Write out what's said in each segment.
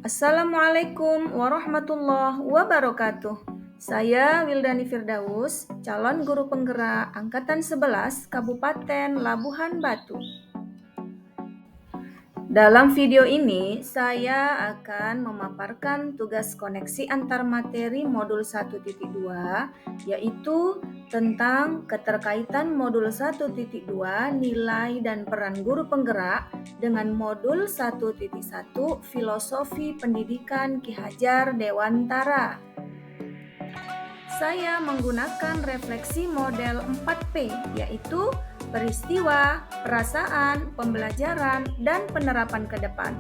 Assalamualaikum warahmatullahi wabarakatuh. Saya Wildani Firdaus, calon guru penggerak Angkatan 11 Kabupaten Labuhan Batu. Dalam video ini, saya akan memaparkan tugas koneksi antar materi modul 1.2, yaitu tentang keterkaitan modul 1.2 nilai dan peran guru penggerak dengan modul 1.1 filosofi pendidikan Ki Hajar Dewantara. Saya menggunakan refleksi model 4P, yaitu peristiwa, perasaan, pembelajaran, dan penerapan ke depan.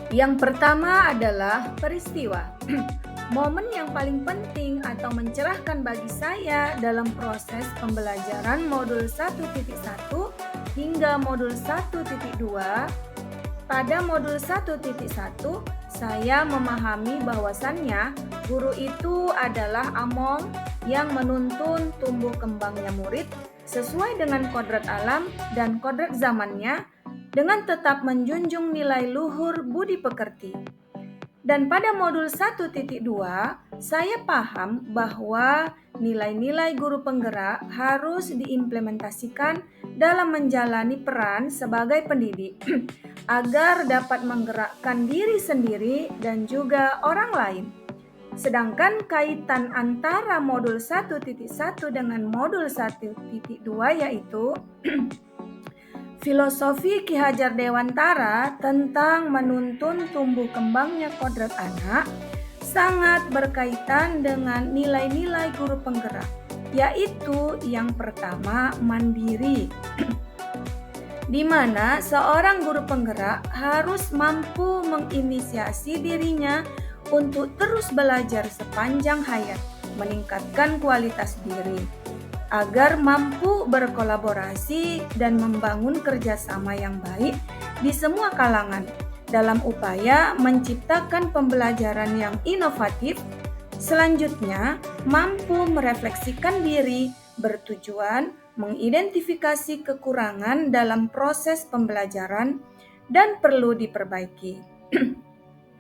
Yang pertama adalah peristiwa. Momen yang paling penting atau mencerahkan bagi saya dalam proses pembelajaran modul 1.1 hingga modul 1.2. Pada modul 1.1, saya memahami bahwasannya guru itu adalah among yang menuntun tumbuh kembangnya murid sesuai dengan kodrat alam dan kodrat zamannya dengan tetap menjunjung nilai luhur budi pekerti. Dan pada modul 1.2, saya paham bahwa nilai-nilai guru penggerak harus diimplementasikan dalam menjalani peran sebagai pendidik agar dapat menggerakkan diri sendiri dan juga orang lain. Sedangkan kaitan antara modul 1.1 dengan modul 1.2 yaitu filosofi Ki Hajar Dewantara tentang menuntun tumbuh kembangnya kodrat anak sangat berkaitan dengan nilai-nilai guru penggerak, yaitu yang pertama mandiri, di mana seorang guru penggerak harus mampu menginisiasi dirinya untuk terus belajar sepanjang hayat, meningkatkan kualitas diri, agar mampu berkolaborasi dan membangun kerjasama yang baik di semua kalangan dalam upaya menciptakan pembelajaran yang inovatif. Selanjutnya, mampu merefleksikan diri bertujuan mengidentifikasi kekurangan dalam proses pembelajaran dan perlu diperbaiki.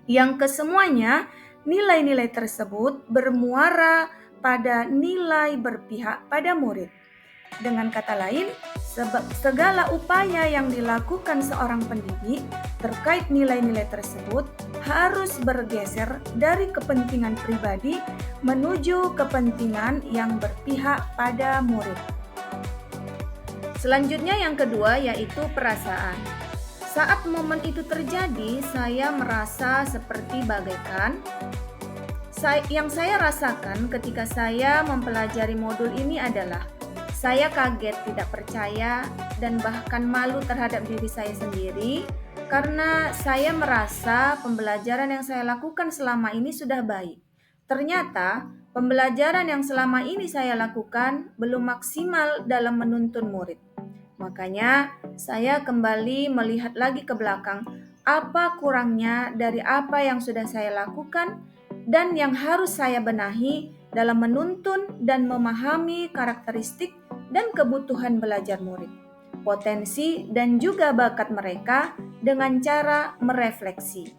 Yang kesemuanya, nilai-nilai tersebut bermuara pada nilai berpihak pada murid. Dengan kata lain, segala upaya yang dilakukan seorang pendidik terkait nilai-nilai tersebut harus bergeser dari kepentingan pribadi menuju kepentingan yang berpihak pada murid. Selanjutnya yang kedua yaitu perasaan. Saat momen itu terjadi, saya merasa seperti bagaikan yang saya rasakan ketika saya mempelajari modul ini adalah saya kaget, tidak percaya, dan bahkan malu terhadap diri saya sendiri karena saya merasa pembelajaran yang saya lakukan selama ini sudah baik. Ternyata pembelajaran yang selama ini saya lakukan belum maksimal dalam menuntun murid. Makanya saya kembali melihat lagi ke belakang apa kurangnya dari apa yang sudah saya lakukan dan yang harus saya benahi dalam menuntun dan memahami karakteristik dan kebutuhan belajar murid, potensi dan juga bakat mereka dengan cara merefleksi.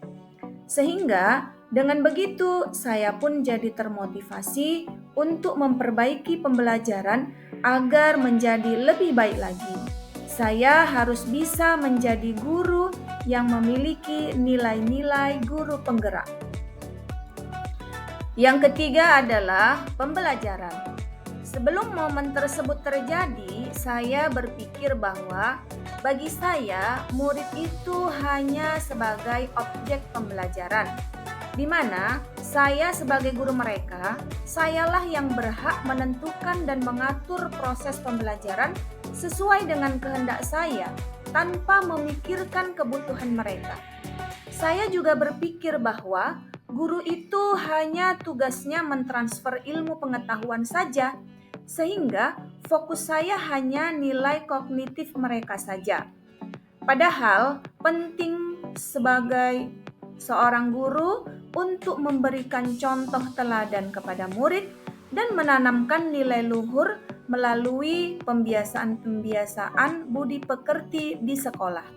Sehingga dengan begitu saya pun jadi termotivasi untuk memperbaiki pembelajaran agar menjadi lebih baik lagi. Saya harus bisa menjadi guru yang memiliki nilai-nilai guru penggerak. Yang ketiga adalah pembelajaran. Sebelum momen tersebut terjadi, saya berpikir bahwa bagi saya murid itu hanya sebagai objek pembelajaran, di mana saya sebagai guru mereka, sayalah yang berhak menentukan dan mengatur proses pembelajaran sesuai dengan kehendak saya tanpa memikirkan kebutuhan mereka. Saya juga berpikir bahwa guru itu hanya tugasnya mentransfer ilmu pengetahuan saja, sehingga fokus saya hanya nilai kognitif mereka saja. Padahal penting sebagai seorang guru untuk memberikan contoh teladan kepada murid dan menanamkan nilai luhur melalui pembiasaan-pembiasaan budi pekerti di sekolah.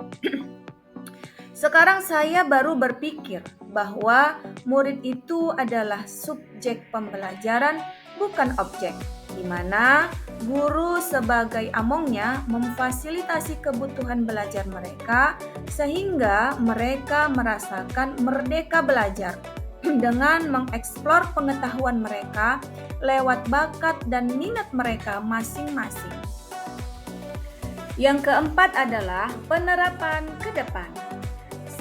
Sekarang saya baru berpikir bahwa murid itu adalah subjek pembelajaran, bukan objek, di mana guru sebagai amongnya memfasilitasi kebutuhan belajar mereka sehingga mereka merasakan merdeka belajar dengan mengeksplor pengetahuan mereka lewat bakat dan minat mereka masing-masing. Yang keempat adalah penerapan ke depan.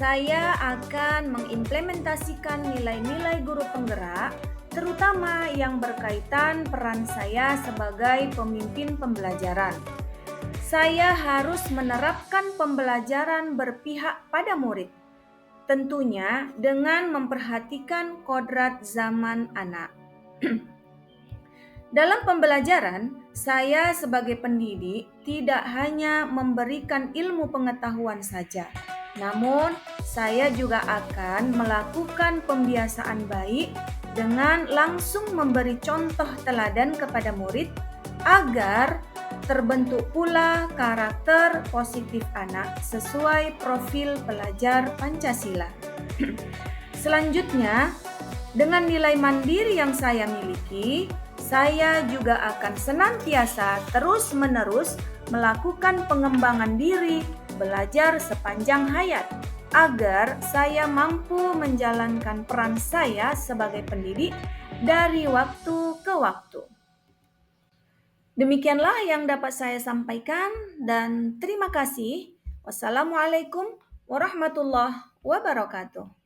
Saya akan mengimplementasikan nilai-nilai guru penggerak, terutama yang berkaitan peran saya sebagai pemimpin pembelajaran. Saya harus menerapkan pembelajaran berpihak pada murid, tentunya dengan memperhatikan kodrat zaman anak. Dalam pembelajaran, saya sebagai pendidik tidak hanya memberikan ilmu pengetahuan saja, namun saya juga akan melakukan pembiasaan baik dengan langsung memberi contoh teladan kepada murid agar terbentuk pula karakter positif anak sesuai profil pelajar Pancasila. Selanjutnya, dengan nilai mandiri yang saya miliki, saya juga akan senantiasa terus-menerus melakukan pengembangan diri, belajar sepanjang hayat, agar saya mampu menjalankan peran saya sebagai pendidik dari waktu ke waktu. Demikianlah yang dapat saya sampaikan dan terima kasih. Wassalamualaikum warahmatullahi wabarakatuh.